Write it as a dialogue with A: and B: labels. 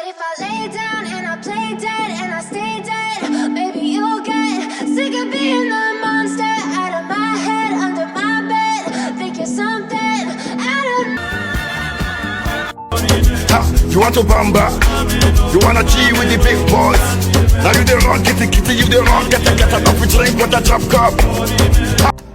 A: if I lay down and I play dead and I stay dead, maybe you'll get sick of being the monster out of my head, under my bed. Think you're something out of
B: You want to bamba? You wanna G with the big boys? Now you the wrong, kitty, you the wrong, get a drink with a drop cup.